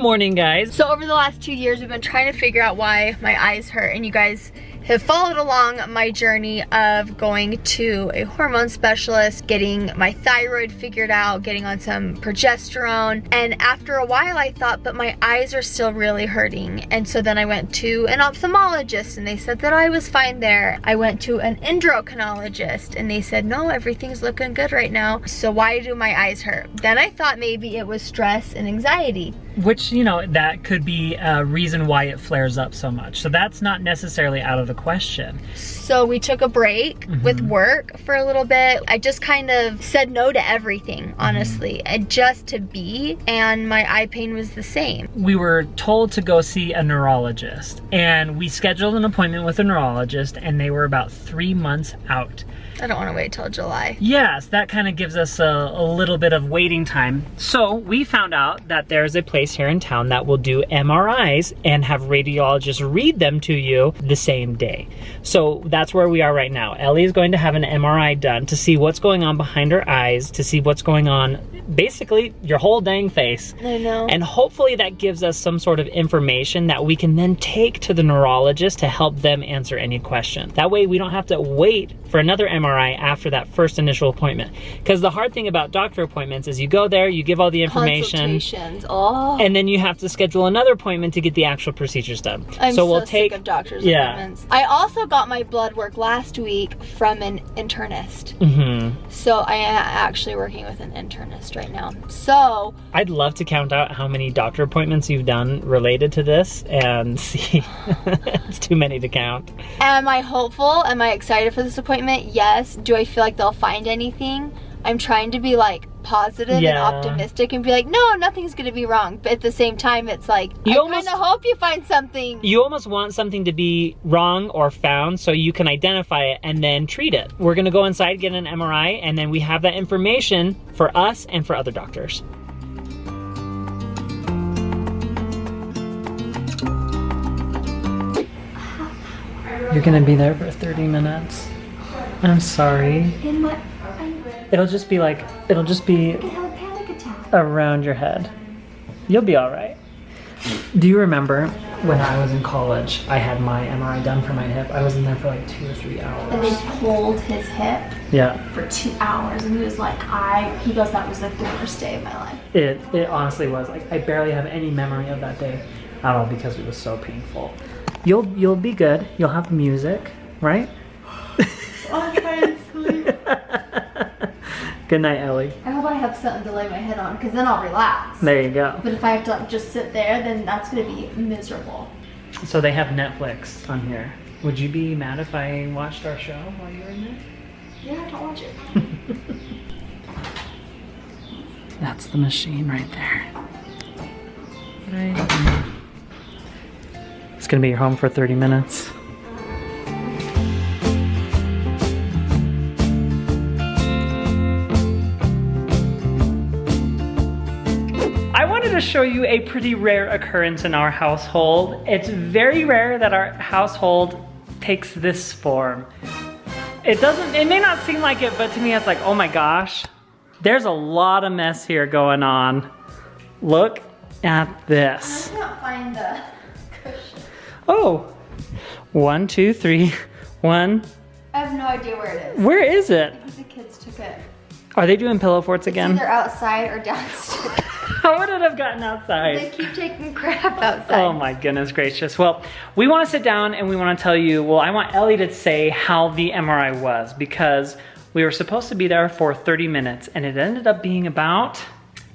morning, guys. So over the last 2 years, we've been trying to figure out why my eyes hurt, and you guys have followed along my journey of going to a hormone specialist, getting my thyroid figured out, getting on some progesterone. And after a while I thought, but my eyes are still really hurting. And so then I went to an ophthalmologist and they said that I was fine there. I went to an endocrinologist and they said, no, everything's looking good right now. So why do my eyes hurt? Then I thought maybe it was stress and anxiety. Which, you know, that could be a reason why it flares up so much. So that's not necessarily out of the question. So we took a break with work for a little bit. I just kind of said no to everything, honestly, and just to be, and my eye pain was the same. We were told to go see a neurologist, and we scheduled an appointment with a neurologist, and they were about 3 months out. I don't want to wait till July. Yes, that kind of gives us a little bit of waiting time. So we found out that there's a place here in town that will do MRIs and have radiologists read them to you the same day. So that's where we are right now. Ellie is going to have an MRI done to see what's going on behind her eyes, to see what's going on, basically your whole dang face. I know. And hopefully that gives us some sort of information that we can then take to the neurologist to help them answer any question. That way we don't have to wait for another MRI after that first initial appointment. Because the hard thing about doctor appointments is you go there, you give all the information, consultations. Oh. and then you have to schedule another appointment to get the actual procedures done. I'm so sick of doctor's appointments. I also got my blood work last week from an internist. So I am actually working with an internist right now. So I'd love to count out how many doctor appointments you've done related to this and see. It's too many to count. Am I hopeful? Am I excited for this appointment? Yes. Do I feel like they'll find anything? I'm trying to be like positive and optimistic and be like, no, nothing's gonna be wrong. But at the same time, it's like, I kind of hope you find something. You almost want something to be wrong or found so you can identify it and then treat it. We're gonna go inside, get an MRI, and then we have that information for us and for other doctors. You're gonna be there for 30 minutes. I'm sorry. It'll just be like, it'll just be around your head. You'll be all right. Do you remember when I was in college, I had my MRI done for my hip? I was in there for like 2 or 3 hours. And they pulled his hip for 2 hours, and he was like, he goes, that was like the worst day of my life. It honestly was. Like, I barely have any memory of that day at all because it was so painful. You'll be good. You'll have music, right? I can't sleep. Good night, Ellie. I hope I have something to lay my head on, because then I'll relax. There you go. But if I have to just sit there, then that's going to be miserable. So they have Netflix on here. Would you be mad if I watched our show while you were in there? Yeah, don't watch it. That's the machine right there. It's gonna be your home for 30 minutes. I wanted to show you a pretty rare occurrence in our household. It's very rare that our household takes this form. It may not seem like it, but to me it's like, oh my gosh, there's a lot of mess here going on. Look at this. I can't find the cushion. Oh, 1, 2, 3, 1. I have no idea where it is. Where is it? I think the kids took it. Are they doing pillow forts again? It's either outside or downstairs. How would it have gotten outside? They keep taking crap outside. Oh my goodness gracious. Well, we want to sit down and we want to tell you, well, I want Ellie to say how the MRI was, because we were supposed to be there for 30 minutes and it ended up being about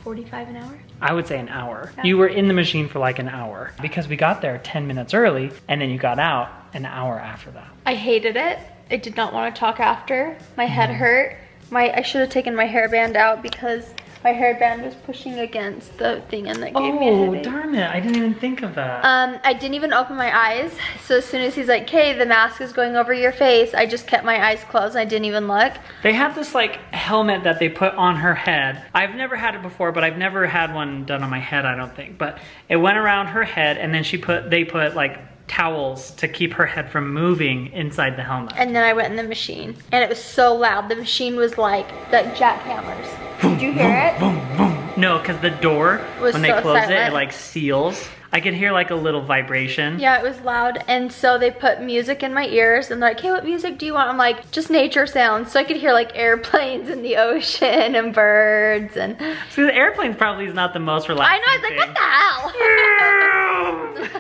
45 an hour? I would say an hour. You were in the machine for like an hour because we got there 10 minutes early and then you got out an hour after that. I hated it. I did not want to talk after. My head hurt. I should have taken my hairband out because my hairband was pushing against the thing and that gave me a headache. Oh, darn it. I didn't even think of that. I didn't even open my eyes. So as soon as he's like, okay, the mask is going over your face, I just kept my eyes closed. I didn't even look. They have this like helmet that they put on her head. I've never had it before, but I've never had one done on my head, I don't think. But it went around her head and then they put like towels to keep her head from moving inside the helmet. And then I went in the machine and it was so loud. The machine was like the jackhammers. Did you hear it? Boom, boom. No, because the door, when they so close silent. it like seals. I could hear like a little vibration. Yeah, it was loud. And so they put music in my ears and they're like, hey, what music do you want? I'm like, just nature sounds. So I could hear like airplanes in the ocean and birds and... So the airplane probably is not the most relaxing I know, it's like, what the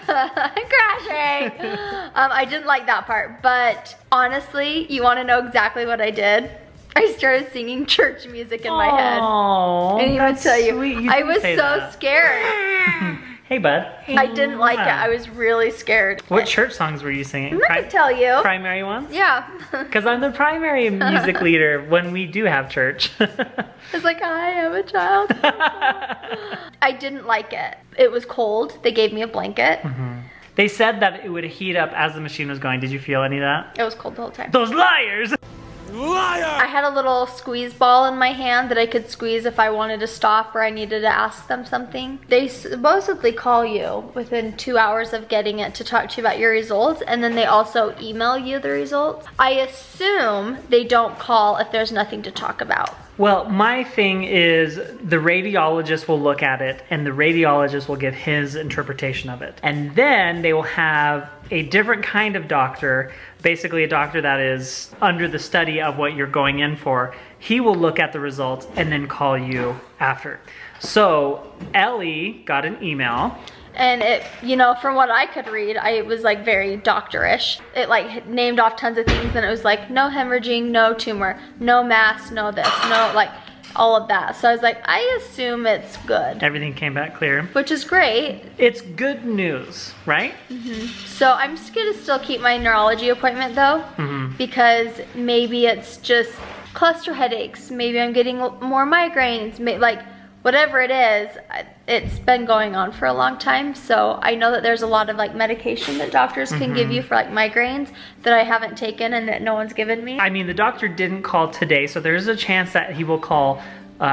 hell? I'm crashing. I didn't like that part, but honestly, you want to know exactly what I did? I started singing church music in my head. Oh, And he would tell you, I was so that. scared. Hey, bud. I didn't like it. I was really scared. What church songs were you singing? I'm not gonna tell you. Primary ones? Yeah. Because I'm the primary music leader when we do have church. It's like, I am a child. I didn't like it. It was cold. They gave me a blanket. They said that it would heat up as the machine was going. Did you feel any of that? It was cold the whole time. Those liars! Liar! I had a little squeeze ball in my hand that I could squeeze if I wanted to stop or I needed to ask them something. They supposedly call you within 2 hours of getting it to talk to you about your results, and then they also email you the results. I assume they don't call if there's nothing to talk about. Well, my thing is the radiologist will look at it and the radiologist will give his interpretation of it. And then they will have a different kind of doctor, basically a doctor that is under the study of what you're going in for. He will look at the results and then call you after. So Ellie got an email. And it, you know, from what I could read, it was like very doctorish. It like named off tons of things and it was like no hemorrhaging, no tumor, no mass, no this, no like all of that. So I was like, I assume it's good. Everything came back clear. Which is great. It's good news, right? So I'm just gonna still keep my neurology appointment though, because maybe it's just cluster headaches. Maybe I'm getting more migraines, like whatever it is, it's been going on for a long time. So I know that there's a lot of like medication that doctors can give you for like migraines that I haven't taken and that no one's given me. I mean, the doctor didn't call today, so there's a chance that he will call,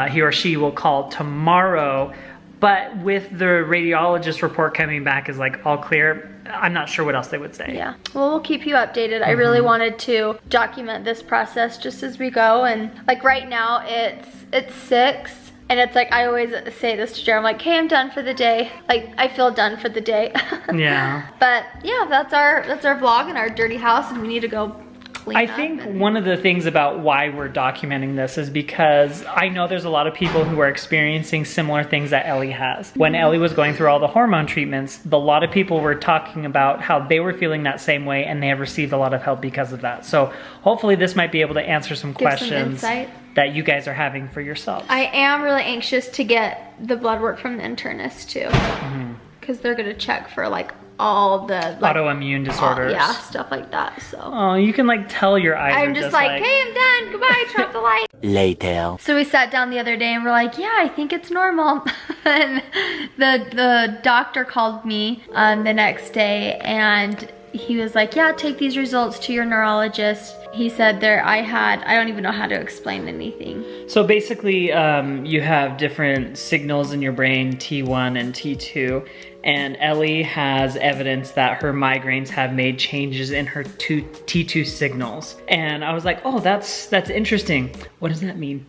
he or she will call tomorrow. But with the radiologist report coming back is like all clear, I'm not sure what else they would say. Yeah, well, we'll keep you updated. I really wanted to document this process just as we go. And like right now it's 6. And it's like, I always say this to Jared, I'm like, hey, I'm done for the day. Like, I feel done for the day. Yeah. But yeah, that's our vlog in our dirty house, and we need to go clean up. I think one of the things about why we're documenting this is because I know there's a lot of people who are experiencing similar things that Ellie has. When Ellie was going through all the hormone treatments, a lot of people were talking about how they were feeling that same way and they have received a lot of help because of that. So hopefully this might be able to answer some questions that you guys are having for yourselves. I am really anxious to get the blood work from the internist too. Because they're gonna check for like all the like, autoimmune disorders. yeah, stuff like that. So oh, you can like tell your eyes I'm are just like, hey, I'm done. Goodbye. Turn off the light. Later. So we sat down the other day and we're like, yeah, I think it's normal. And the doctor called me the next day and he was like, yeah, take these results to your neurologist. He said I don't even know how to explain anything. So basically, you have different signals in your brain, T1 and T2, and Ellie has evidence that her migraines have made changes in her T2 signals. And I was like, oh, that's interesting. What does that mean?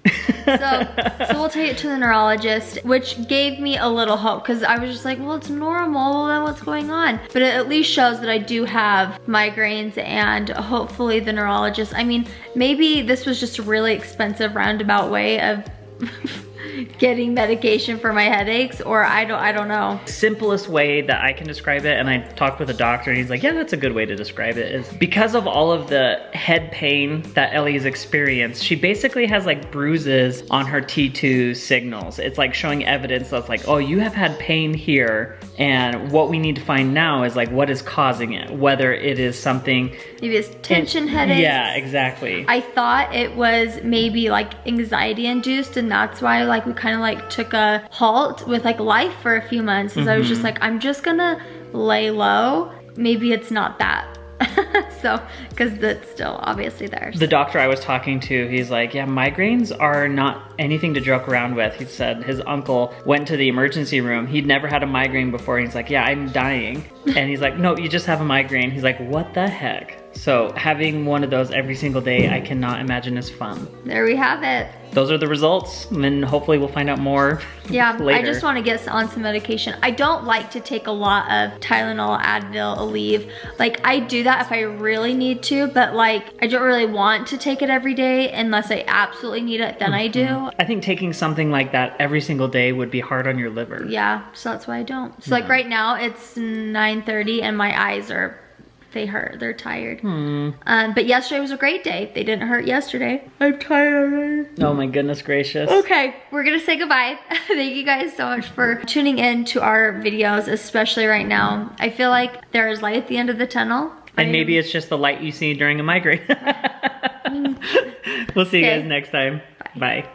So we'll take it to the neurologist, which gave me a little hope because I was just like, well, it's normal, well, then what's going on? But it at least shows that I do have migraines, and hopefully the neurologist, I mean, maybe this was just a really expensive roundabout way of getting medication for my headaches, or I don't know. Simplest way that I can describe it, and I talked with a doctor and he's like, yeah, that's a good way to describe it, is because of all of the head pain that Ellie has experienced, she basically has like bruises on her T2 signals. It's like showing evidence that's like, oh, you have had pain here, and what we need to find now is like what is causing it, whether it is something, maybe it's tension headaches. Yeah, exactly. I thought it was maybe like anxiety induced, and that's why like we kind of like took a halt with like life for a few months, because I was just like, I'm just gonna lay low. Maybe it's not that. So, because that's still obviously there. The doctor I was talking to, he's like, yeah, migraines are not anything to joke around with. He said his uncle went to the emergency room. He'd never had a migraine before. He's like, yeah, I'm dying. And he's like, no, you just have a migraine. He's like, what the heck? So having one of those every single day, I cannot imagine is fun. There we have it. Those are the results, and hopefully we'll find out more later. I just want to get on some medication. I don't like to take a lot of Tylenol, Advil, Aleve. Like, I do that if I really need to, but like, I don't really want to take it every day unless I absolutely need it, then I do. I think taking something like that every single day would be hard on your liver. Yeah, so that's why I don't. So like right now, it's 9:30 and my eyes are, they hurt, they're tired. But yesterday was a great day. They didn't hurt yesterday. I'm tired already. Oh my goodness gracious. Okay, we're gonna say goodbye. Thank you guys so much for tuning in to our videos, especially right now. I feel like there is light at the end of the tunnel. And maybe it's just the light you see during a migraine. We'll see you guys next time. Bye.